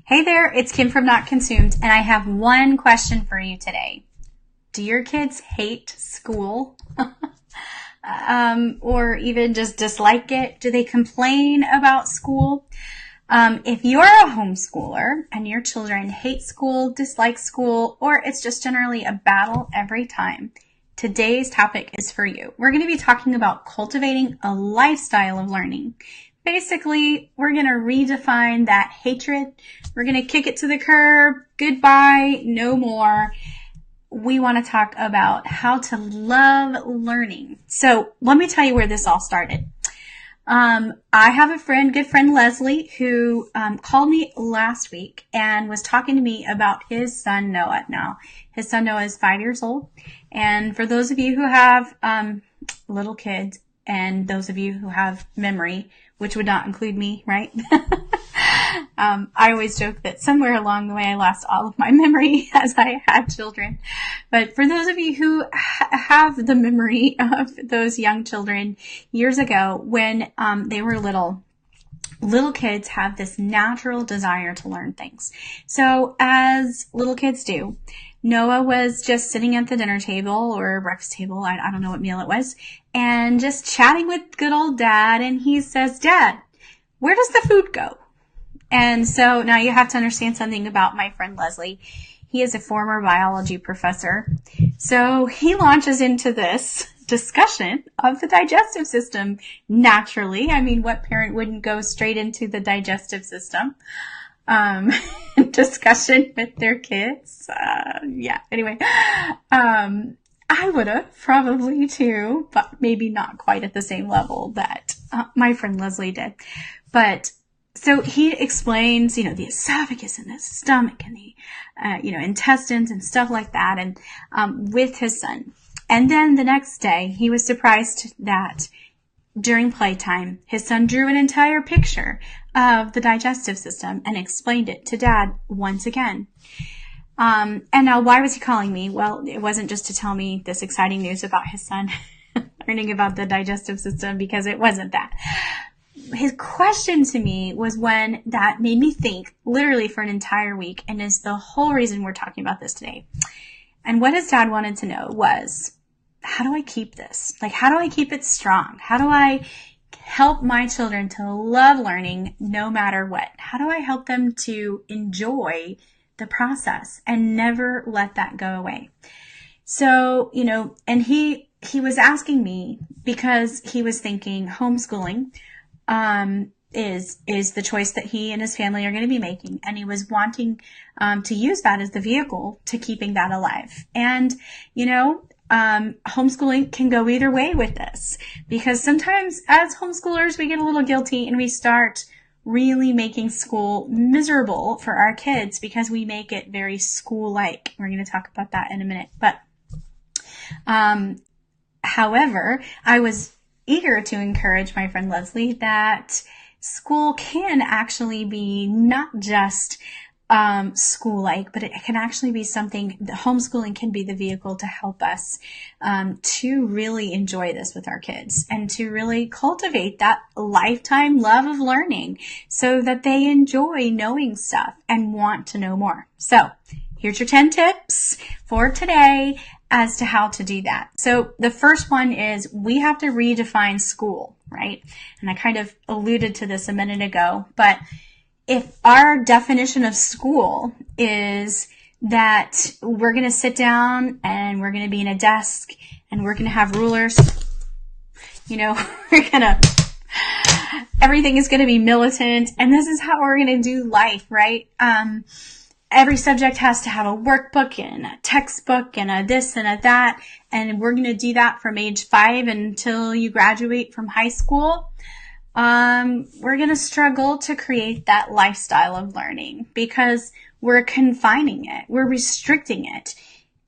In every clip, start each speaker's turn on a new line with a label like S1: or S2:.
S1: Hey there, it's Kim from Not Consumed, and I have one question for you today. Do your kids hate school? Or even just dislike it? Do they complain about school? If you're a homeschooler and your children hate school, dislike school, or it's just generally a battle every time, today's topic is for you. We're going to be talking about cultivating a lifestyle of learning. Basically, we're going to redefine that hatred. We're going to kick it to the curb. Goodbye, no more. We want to talk about how to love learning. So let me tell you where this all started. I have a good friend, Leslie, who called me last week and was talking to me about his son, Noah. Now, his son, Noah, is 5 years old. And for those of you who have little kids and those of you who have memory, which would not include me, right? I always joke that somewhere along the way I lost all of my memory as I had children. But for those of you who have the memory of those young children years ago when they were little kids have this natural desire to learn things. So as little kids do, Noah was just sitting at the dinner table or breakfast table, I don't know what meal it was, and just chatting with good old Dad. And he says, "Dad, where does the food go?" And so now you have to understand something about my friend Leslie. He is a former biology professor. So he launches into this discussion of the digestive system naturally. I mean, what parent wouldn't go straight into the digestive system? Discussion with their kids. Anyway, I would have probably too, but maybe not quite at the same level that my friend Leslie did. But so he explains, the esophagus and the stomach and the, intestines and stuff like that, and with his son. And then the next day, he was surprised that during playtime, his son drew an entire picture of the digestive system and explained it to Dad once again. And now, why was he calling me? Well, it wasn't just to tell me this exciting news about his son learning about the digestive system, because it wasn't that. His question to me was one that made me think literally for an entire week, and is the whole reason we're talking about this today. And what his dad wanted to know was, how do I keep this? Like, how do I keep it strong? How do I help my children to love learning no matter what? How do I help them to enjoy the process and never let that go away? So, and he was asking me because he was thinking homeschooling is the choice that he and his family are going to be making. And he was wanting to use that as the vehicle to keeping that alive. And, homeschooling can go either way with this, because sometimes as homeschoolers, we get a little guilty and we start really making school miserable for our kids because we make it very school-like. We're going to talk about that in a minute. But, however, I was eager to encourage my friend Leslie that school can actually be not just school-like, but it can actually be something, the homeschooling can be the vehicle to help us to really enjoy this with our kids and to really cultivate that lifetime love of learning so that they enjoy knowing stuff and want to know more. So here's your 10 tips for today as to how to do that. So the first one is we have to redefine school, right? And I kind of alluded to this a minute ago, but if our definition of school is that we're going to sit down and we're going to be in a desk and we're going to have rulers, everything is going to be militant, and this is how we're going to do life, right? Every subject has to have a workbook and a textbook and a this and a that, and we're going to do that from age 5 until you graduate from high school. We're going to struggle to create that lifestyle of learning because we're confining it, we're restricting it,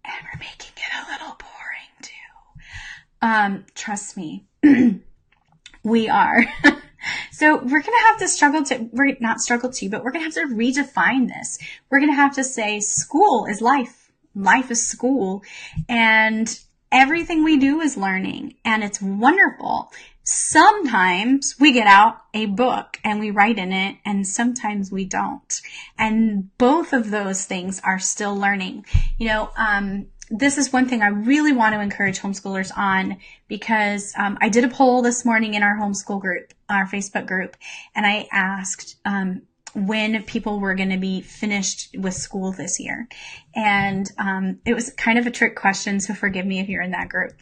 S1: and we're making it a little boring too. Trust me, we are. So we're going to have to we're going to have to redefine this. We're going to have to say school is life. Life is school. And everything we do is learning. And it's wonderful Sometimes we get out a book and we write in it, and sometimes we don't. And both of those things are still learning. This is one thing I really want to encourage homeschoolers on, because I did a poll this morning in our homeschool group, our Facebook group, and I asked when people were going to be finished with school this year. And it was kind of a trick question, so forgive me if you're in that group.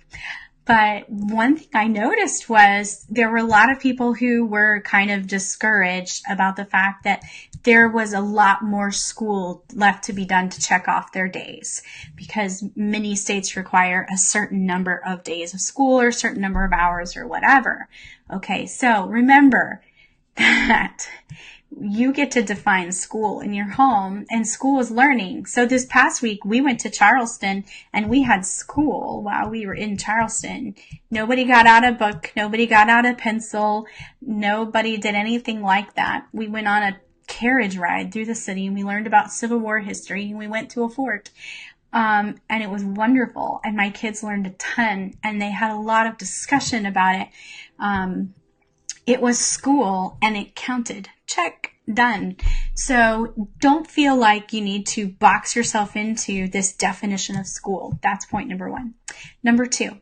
S1: But one thing I noticed was there were a lot of people who were kind of discouraged about the fact that there was a lot more school left to be done to check off their days, because many states require a certain number of days of school or a certain number of hours or whatever. Okay, so remember that you get to define school in your home, and school is learning. So this past week, we went to Charleston and we had school while we were in Charleston. Nobody got out a book. Nobody got out a pencil. Nobody did anything like that. We went on a carriage ride through the city, and we learned about Civil War history, and we went to a fort. And it was wonderful. And my kids learned a ton, and they had a lot of discussion about it. It was school and it counted. Check, done. So don't feel like you need to box yourself into this definition of school. That's point number one. Number two,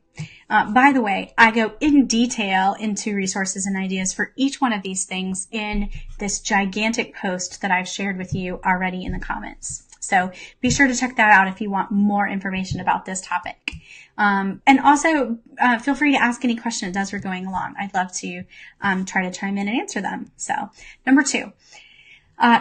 S1: by the way, I go in detail into resources and ideas for each one of these things in this gigantic post that I've shared with you already in the comments. So be sure to check that out if you want more information about this topic. And also feel free to ask any questions as we're going along. I'd love to try to chime in and answer them. So number two,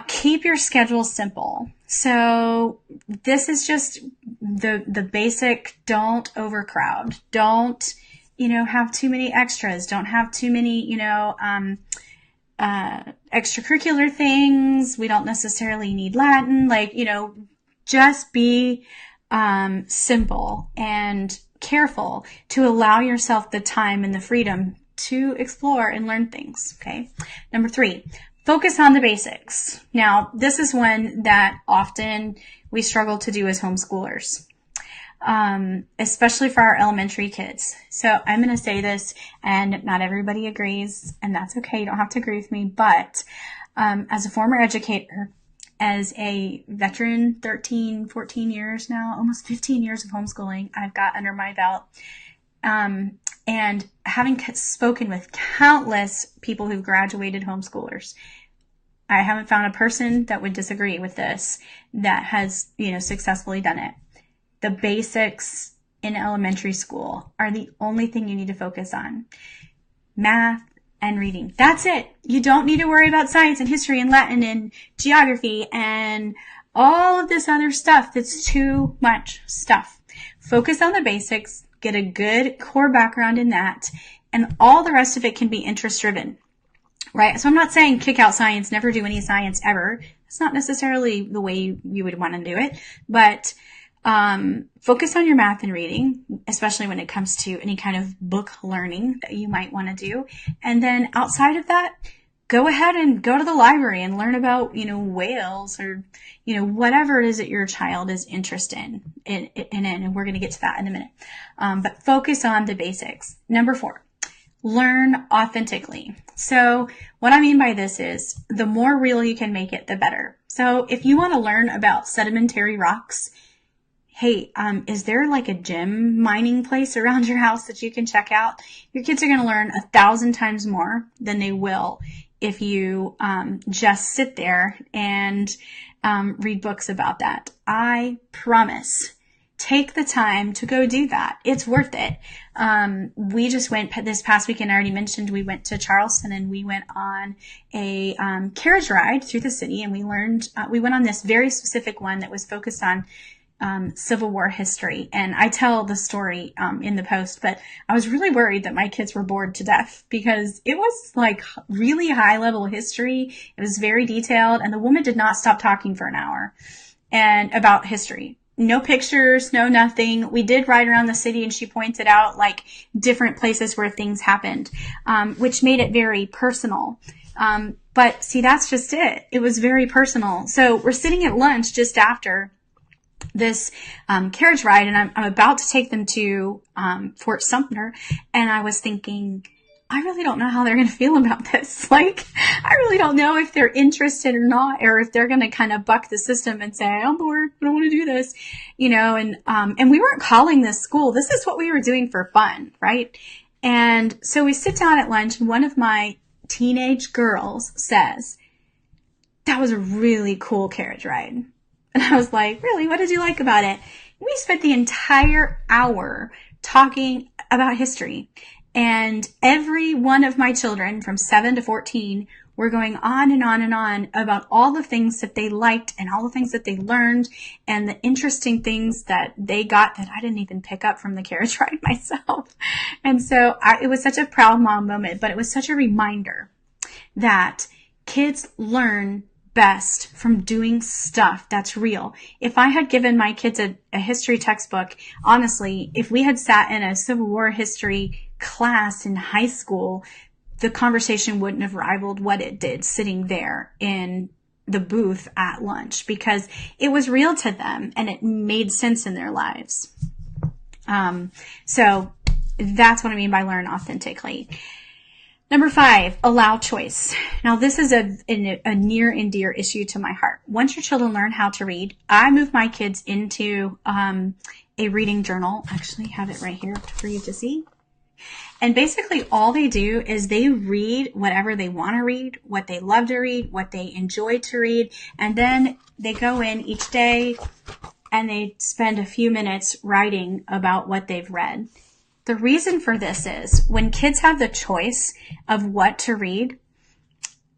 S1: keep your schedule simple. So this is just the basic: don't overcrowd. Don't, have too many extras. Don't have too many, extracurricular things. We don't necessarily need Latin. Just be simple and careful to allow yourself the time and the freedom to explore and learn things. Okay. Number three, focus on the basics. Now, this is one that often we struggle to do as homeschoolers, especially for our elementary kids. So I'm going to say this, and not everybody agrees, and that's okay. You don't have to agree with me. But as a former educator, as a veteran, 13, 14 years now, almost 15 years of homeschooling I've got under my belt, and having spoken with countless people who've graduated homeschoolers, I haven't found a person that would disagree with this that has, successfully done it. The basics in elementary school are the only thing you need to focus on. Math and reading. That's it. You don't need to worry about science and history and Latin and geography and all of this other stuff. That's too much stuff. Focus on the basics, get a good core background in that, and all the rest of it can be interest driven, right? So I'm not saying kick out science, never do any science ever. It's not necessarily the way you would want to do it, but focus on your math and reading, especially when it comes to any kind of book learning that you might want to do. And then outside of that, go ahead and go to the library and learn about, whales or, whatever it is that your child is interested in, and we're going to get to that in a minute. But focus on the basics. Number four, learn authentically. So what I mean by this is the more real you can make it, the better. So if you want to learn about sedimentary rocks, hey, is there like a gem mining place around your house that you can check out? Your kids are going to learn 1,000 times more than they will if you just sit there and read books about that. I promise. Take the time to go do that. It's worth it. We just went this past weekend. I already mentioned we went to Charleston, and we went on a carriage ride through the city, and we learned, we went on this very specific one that was focused on Civil War history. And I tell the story in the post, but I was really worried that my kids were bored to death because it was like really high level history. It was very detailed, and the woman did not stop talking for an hour and about history. No pictures, no nothing. We did ride around the city, and she pointed out like different places where things happened, which made it very personal. But see, that's just it. It was very personal. So we're sitting at lunch just after this carriage ride, and I'm about to take them to Fort Sumter, and I was thinking, I really don't know how they're going to feel about this. Like, I really don't know if they're interested or not, or if they're going to kind of buck the system and say, I'm bored, I don't want to do this, and we weren't calling this school. This is what we were doing for fun, right? And so we sit down at lunch, and one of my teenage girls says, that was a really cool carriage ride. And I was like, really? What did you like about it? We spent the entire hour talking about history. And every one of my children from 7 to 14 were going on and on and on about all the things that they liked and all the things that they learned and the interesting things that they got that I didn't even pick up from the carriage ride myself. And so it was such a proud mom moment, but it was such a reminder that kids learn best from doing stuff that's real. If I had given my kids a history textbook, honestly, if we had sat in a Civil War history class in high school, the conversation wouldn't have rivaled what it did sitting there in the booth at lunch, because it was real to them and it made sense in their lives. So that's what I mean by learn authentically. Number 5, allow choice. Now, this is a near and dear issue to my heart. Once your children learn how to read, I move my kids into a reading journal. I actually have it right here for you to see. And basically all they do is they read whatever they want to read, what they love to read, what they enjoy to read, and then they go in each day and they spend a few minutes writing about what they've read. The reason for this is when kids have the choice of what to read,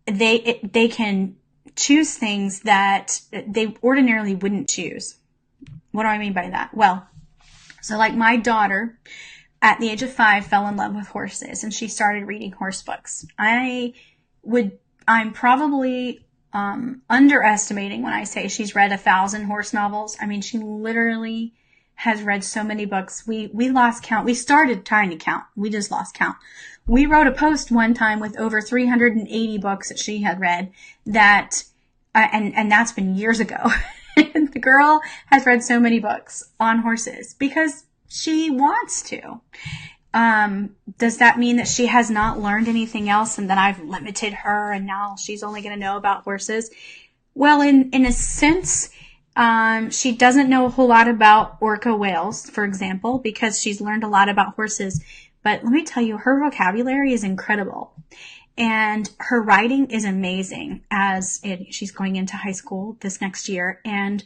S1: they can choose things that they ordinarily wouldn't choose. What do I mean by that? Well, so like my daughter at the age of 5 fell in love with horses and she started reading horse books. I'm probably underestimating when I say she's read 1,000 horse novels. I mean, she literally has read so many books. We lost count. We started trying to count. We just lost count. We wrote a post one time with over 380 books that she had read that, and that's been years ago. The girl has read so many books on horses because she wants to. Does that mean that she has not learned anything else and that I've limited her and now she's only going to know about horses? Well, in a sense, she doesn't know a whole lot about orca whales, for example, because she's learned a lot about horses. But let me tell you, her vocabulary is incredible. And her writing is amazing she's going into high school this next year. And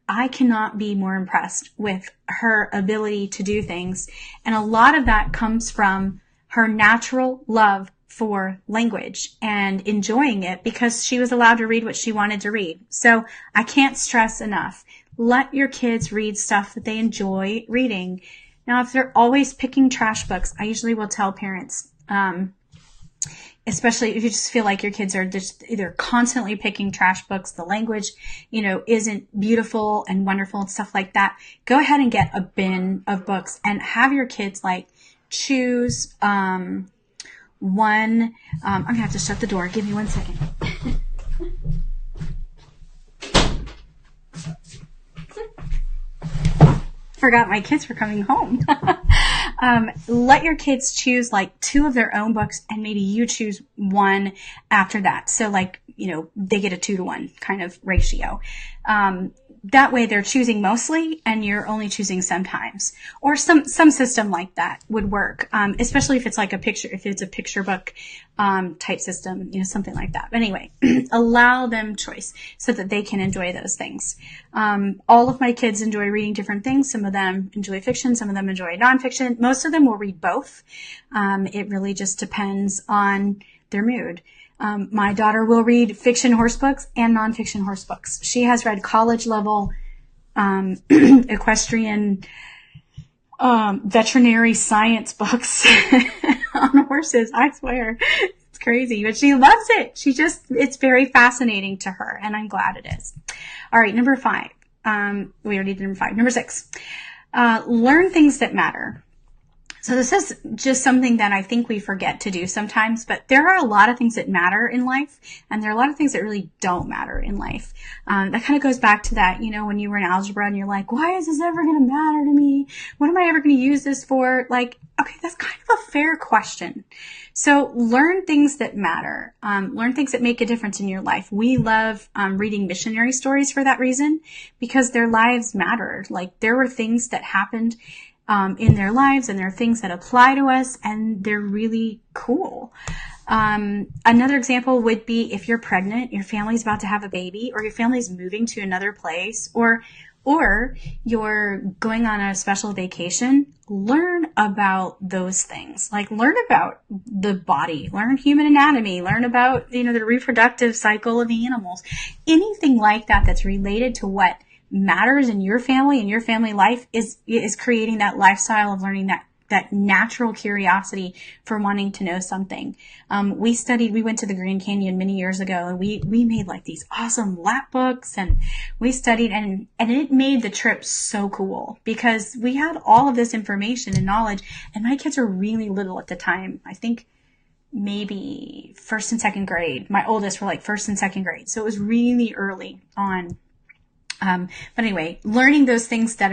S1: I cannot be more impressed with her ability to do things. And a lot of that comes from her natural love for language and enjoying it because she was allowed to read what she wanted to read. So I can't stress enough. Let your kids read stuff that they enjoy reading. Now, if they're always picking trash books, I usually will tell parents, especially if you just feel like your kids are just either constantly picking trash books, the language, isn't beautiful and wonderful and stuff like that. Go ahead and get a bin of books and have your kids choose, one. I'm gonna have to shut the door. Give me 1 second. Forgot my kids were coming home. Let your kids choose 2 of their own books and maybe you choose one after that. So they get a 2-to-1 kind of ratio. That way they're choosing mostly and you're only choosing sometimes, or some system like that would work. Especially if it's if it's a picture book, type system, something like that. But anyway, allow them choice so that they can enjoy those things. All of my kids enjoy reading different things. Some of them enjoy fiction. Some of them enjoy nonfiction. Most of them will read both. It really just depends on their mood. My daughter will read fiction horse books and nonfiction horse books. She has read college level, equestrian, veterinary science books on horses. I swear it's crazy, but she loves it. It's very fascinating to her and I'm glad it is. All right. Number 5. We already did number 5. Number 6, learn things that matter. So this is just something that I think we forget to do sometimes, but there are a lot of things that matter in life, and there are a lot of things that really don't matter in life. That kind of goes back to that, when you were in algebra and you're like, why is this ever going to matter to me? What am I ever going to use this for? Like, okay, that's kind of a fair question. So learn things that matter. Learn things that make a difference in your life. We love reading missionary stories for that reason, because their lives mattered. Like, there were things that happened in their lives, and there are things that apply to us, and they're really cool. Another example would be if you're pregnant, your family's about to have a baby, or your family's moving to another place, or you're going on a special vacation. Learn about those things. Like, learn about the body, learn human anatomy, learn about, the reproductive cycle of animals, anything like that that's related to what matters in your family and your family life is creating that lifestyle of learning, that natural curiosity for wanting to know something. We went to the Grand Canyon many years ago, and we made like these awesome lap books, and we studied, and it made the trip so cool because we had all of this information and knowledge, and my kids were really little at the time. I think maybe first and second grade. My oldest were like first and second grade. So it was really early on. But anyway, learning those things that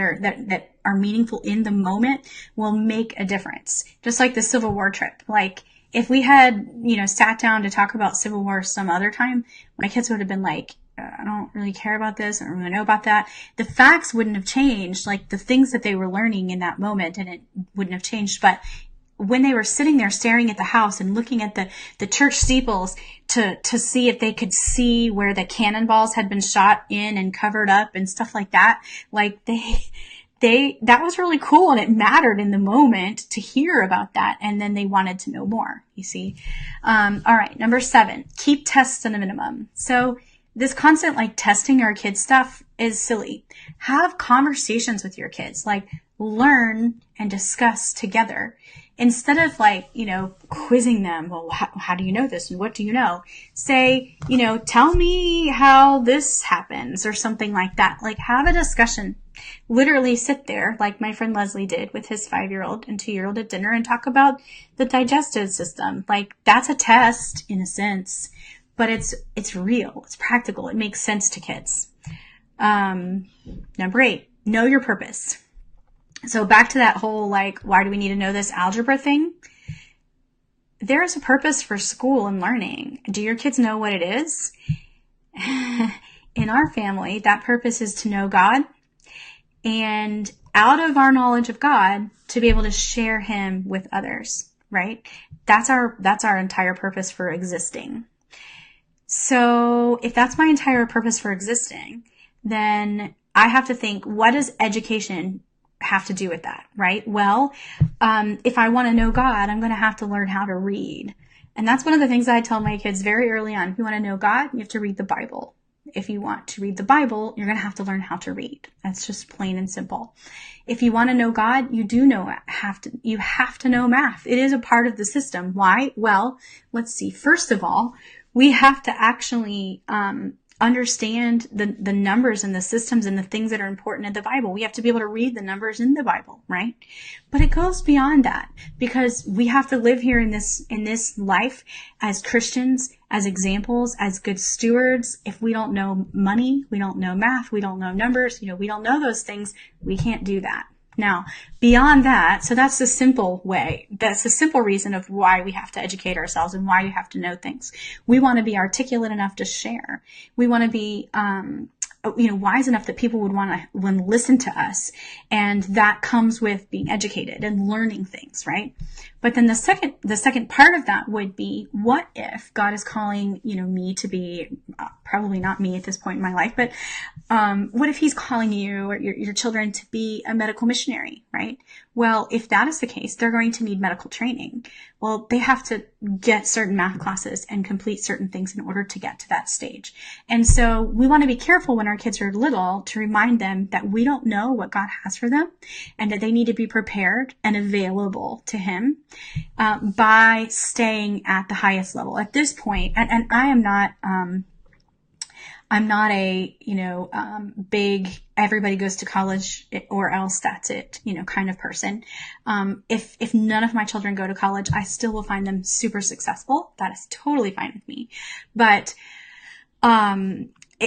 S1: are meaningful in the moment will make a difference. Just like the Civil War trip. Like, if we had, sat down to talk about Civil War some other time, my kids would have been like, I don't really care about this. I don't really know about that. The facts wouldn't have changed, like the things that they were learning in that moment, and it wouldn't have changed. But when they were sitting there staring at the house and looking at the church steeples to see if they could see where the cannonballs had been shot in and covered up and stuff like that, like that was really cool, and it mattered in the moment to hear about that. And then they wanted to know more, you see. All right. Number 7, keep tests at a minimum. So this constant testing our kids stuff is silly. Have conversations with your kids, learn and discuss together. Instead of quizzing them, well, how do you know this and what do you know? Say, tell me how this happens or something like that. Have a discussion. Literally sit there like my friend Leslie did with his 5-year-old and 2-year-old at dinner and talk about the digestive system. That's a test in a sense, but it's real. It's practical. It makes sense to kids. Number 8, know your purpose. So back to that whole, why do we need to know this algebra thing? There is a purpose for school and learning. Do your kids know what it is? In our family, that purpose is to know God, and out of our knowledge of God, to be able to share Him with others, right? That's our entire purpose for existing. So if that's my entire purpose for existing, then I have to think, what does education have to do with that, right? Well, if I want to know God, I'm going to have to learn how to read. And that's one of the things I tell my kids very early on. If you want to know God, you have to read the Bible. If you want to read the Bible, you're going to have to learn how to read. That's just plain and simple. If you want to know God, you have to know math. It is a part of the system. Why? Well, let's see. First of all, we have to actually understand the numbers and the systems and the things that are important in the Bible. We have to be able to read the numbers in the Bible, right? But it goes beyond that, because we have to live here in this life as Christians, as examples, as good stewards. If we don't know money, we don't know math, we don't know numbers, we don't know those things, we can't do that. Now, beyond that, so that's the simple way. That's the simple reason of why we have to educate ourselves and why we have to know things. We want to be articulate enough to share. We want to be, wise enough that people would want to listen to us. And that comes with being educated and learning things, right? But then the second part of that would be, what if God is calling, me to be, probably not me at this point in my life, but what if He's calling you or your children to be a medical missionary, right? Well, if that is the case, they're going to need medical training. Well, they have to get certain math classes and complete certain things in order to get to that stage. And so we want to be careful when our kids are little to remind them that we don't know what God has for them, and that they need to be prepared and available to Him by staying at the highest level. At this point, and I am not I'm not a, big, everybody goes to college or else that's it, kind of person. If none of my children go to college, I still will find them super successful. That is totally fine with me. But,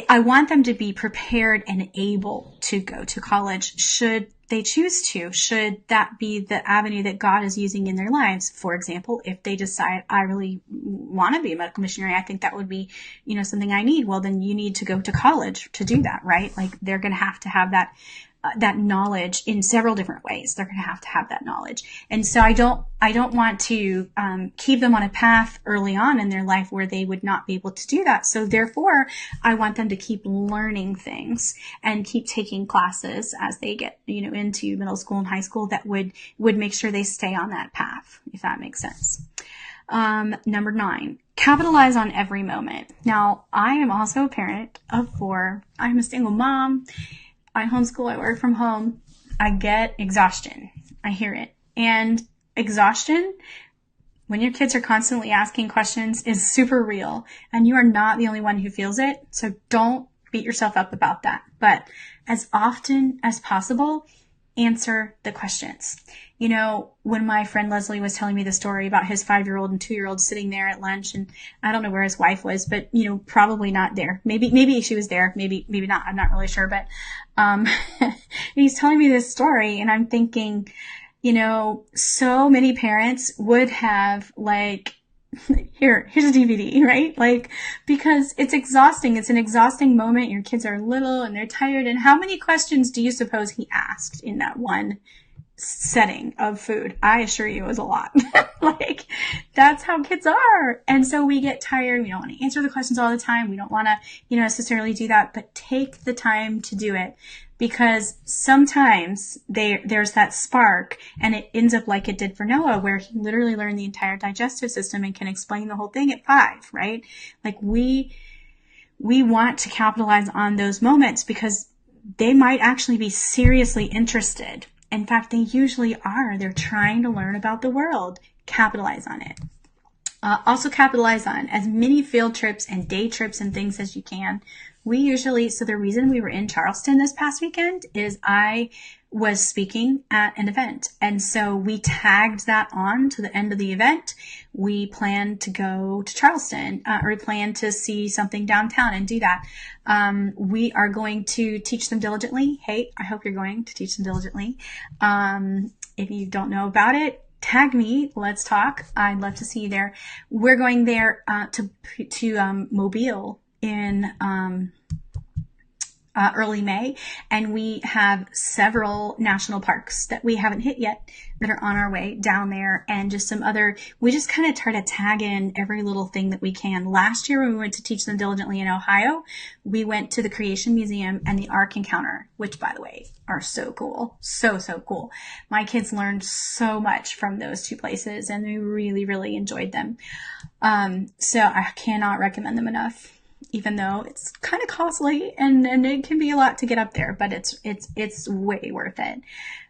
S1: I want them to be prepared and able to go to college should they choose to, should that be the avenue that God is using in their lives. For example, if they decide, I really want to be a medical missionary, I think that would be, something I need. Well, then you need to go to college to do that, right? Like they're going to have that knowledge in several different ways. They're going to have that knowledge. And so I don't want to keep them on a path early on in their life where they would not be able to do that. So therefore, I want them to keep learning things and keep taking classes as they get, into middle school and high school that would make sure they stay on that path, if that makes sense. Number 9, capitalize on every moment. Now, I am also a parent of 4. I'm a single mom. I homeschool, I work from home. I get exhaustion. I hear it. And exhaustion, when your kids are constantly asking questions, is super real. And you are not the only one who feels it. So don't beat yourself up about that. But as often as possible, answer the questions. When my friend Leslie was telling me the story about his 5-year-old and 2-year-old sitting there at lunch, and I don't know where his wife was, but, probably not there. Maybe she was there. Maybe not. I'm not really sure. But, he's telling me this story and I'm thinking, so many parents would have here's a DVD, right? Because it's exhausting. It's an exhausting moment. Your kids are little and they're tired. And how many questions do you suppose he asked in that one setting of food? I assure you it was a lot. That's how kids are. And so we get tired. We don't want to answer the questions all the time. We don't want to, necessarily do that, but take the time to do it. Because sometimes there's that spark and it ends up like it did for Noah, where he literally learned the entire digestive system and can explain the whole thing at 5, right? We want to capitalize on those moments because they might actually be seriously interested. In fact, they usually are. They're trying to learn about the world. Capitalize on it. Also capitalize on as many field trips and day trips and things as you can. So the reason we were in Charleston this past weekend is I was speaking at an event. And so we tagged that on to the end of the event. We plan to go to Charleston, or we plan to see something downtown and do that. We are going to teach them diligently. Hey, I hope you're going to teach them diligently. If you don't know about it, tag me. Let's talk. I'd love to see you there. We're going there to Mobile in early May, and we have several national parks that we haven't hit yet that are on our way down there, and just some other. We just kind of try to tag in every little thing that we can. Last year when we went to teach them diligently in Ohio, we went to the Creation Museum and the Ark Encounter, which, by the way, are so cool. So cool. My kids learned so much from those 2 places, and they really, really enjoyed them. So I cannot recommend them enough. Even though it's kind of costly and it can be a lot to get up there, but it's way worth it.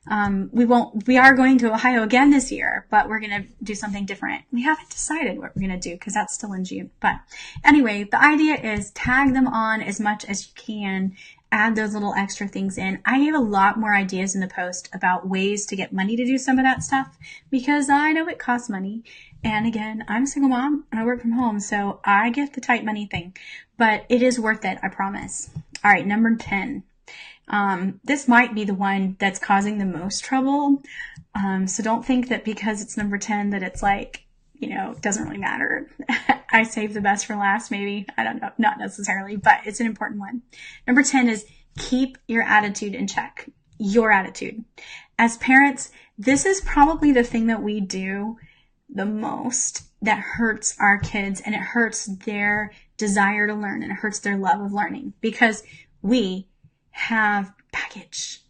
S1: We are going to Ohio again this year, but we're going to do something different. We haven't decided what we're going to do because that's still in June. But anyway, the idea is tag them on as much as you can. Add those little extra things in. I gave a lot more ideas in the post about ways to get money to do some of that stuff because I know it costs money. And again, I'm a single mom and I work from home, so I get the tight money thing, but it is worth it. I promise. All right. Number 10. This might be the one that's causing the most trouble. So don't think that because it's number 10 that it's doesn't really matter. I saved the best for last, maybe. I don't know. Not necessarily, but it's an important one. Number 10 is keep your attitude in check. Your attitude. As parents, this is probably the thing that we do the most that hurts our kids, and it hurts their desire to learn, and it hurts their love of learning because we have baggage.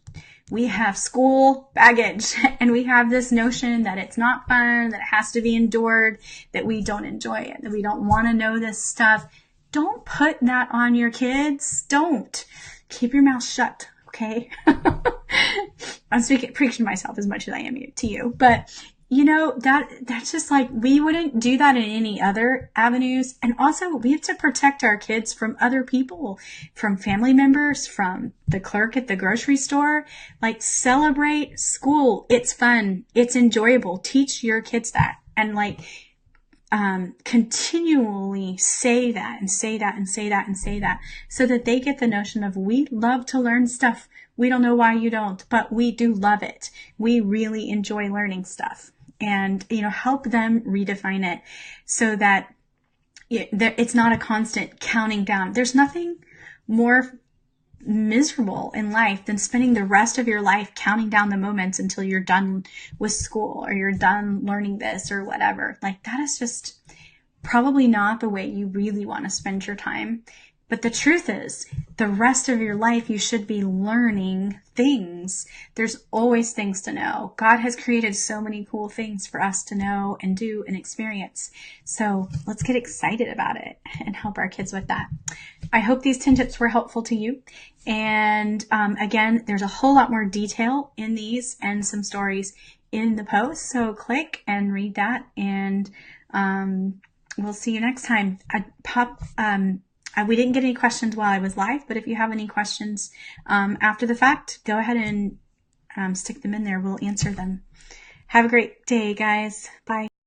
S1: We have school baggage, and we have this notion that it's not fun, that it has to be endured, that we don't enjoy it, that we don't want to know this stuff. Don't put that on your kids. Don't. Keep your mouth shut, okay? I'm preaching to myself as much as I am to you, but that's just like, we wouldn't do that in any other avenues. And also, we have to protect our kids from other people, from family members, from the clerk at the grocery store. Like, celebrate school. It's fun. It's enjoyable. Teach your kids that. And like, continually say that and say that and say that and say that, so that they get the notion of, we love to learn stuff. We don't know why you don't, but we do love it. We really enjoy learning stuff. And, help them redefine it so that it's not a constant counting down. There's nothing more miserable in life than spending the rest of your life counting down the moments until you're done with school or you're done learning this or whatever. Like, that is just probably not the way you really want to spend your time. But the truth is, the rest of your life, you should be learning things. There's always things to know. God has created so many cool things for us to know and do and experience. So let's get excited about it and help our kids with that. I hope these 10 tips were helpful to you. And again, there's a whole lot more detail in these and some stories in the post. So click and read that. And we'll see you next time. We didn't get any questions while I was live, but if you have any questions after the fact, go ahead and stick them in there. We'll answer them. Have a great day, guys. Bye.